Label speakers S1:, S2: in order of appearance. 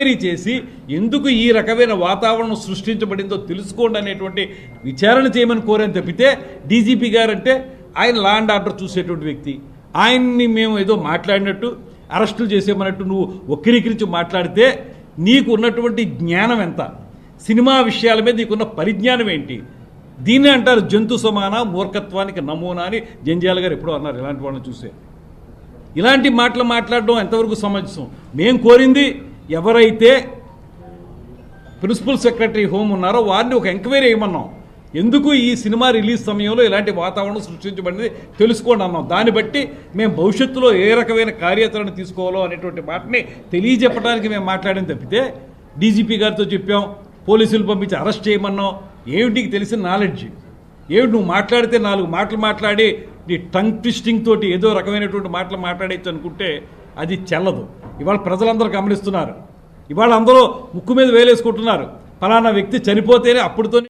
S1: Enquiry చేసి ఎందుకు ఈ రకమైన వాతావరణం సృష్టించబడిందో తెలుసుకోండి అనేటువంటి విచారణ చేయమని కోరాను తప్పితే డీజీపీ గారంటే ఆయన లా అండ్ ఆర్డర్ చూసేటువంటి వ్యక్తి. ఆయన్ని మేము ఏదో మాట్లాడినట్టు అరెస్టులు చేసేమన్నట్టు నువ్వు వక్రీకరించి మాట్లాడితే నీకు ఉన్నటువంటి జ్ఞానం ఎంత, సినిమా విషయాల మీద నీకున్న పరిజ్ఞానం ఏంటి? దీన్నే అంటారు జంతు సమాన మూర్ఖత్వానికి నమూనా అని జంజాల గారు ఎప్పుడో అన్నారు. ఇలాంటి వాళ్ళని చూసే ఇలాంటి మాటలు మాట్లాడడం ఎంతవరకు సమంజసం? మేము కోరింది ఎవరైతే ప్రిన్సిపల్ సెక్రటరీ హోమ్ ఉన్నారో వారిని ఒక ఎంక్వైరీ చేయమన్నాం. ఎందుకు ఈ సినిమా రిలీజ్ సమయంలో ఇలాంటి వాతావరణం సృష్టించబడింది తెలుసుకోండి అన్నాం. దాన్ని బట్టి మేము భవిష్యత్తులో ఏ రకమైన కార్యాచరణ తీసుకోవాలో అనేటువంటి మాటని తెలియజెప్పడానికి మేము మాట్లాడిన తప్పితే డీజీపీ గారితో చెప్పాం, పోలీసులు పంపించి అరెస్ట్ చేయమన్నాం. ఏమిటికి తెలిసిన నాలెడ్జ్ ఏమిటి? నువ్వు మాట్లాడితే 4 మాటలు మాట్లాడి నీ టంగ్ ట్విస్టింగ్ తోటి ఏదో రకమైనటువంటి మాటలు మాట్లాడేచ్చు అనుకుంటే అది చెల్లదు. ఇవాళ ప్రజలందరూ గమనిస్తున్నారు. ఇవాళ అందరూ ముక్కు మీద వేలేసుకుంటున్నారు. ఫలానా వ్యక్తి చనిపోతేనే అప్పుడుతో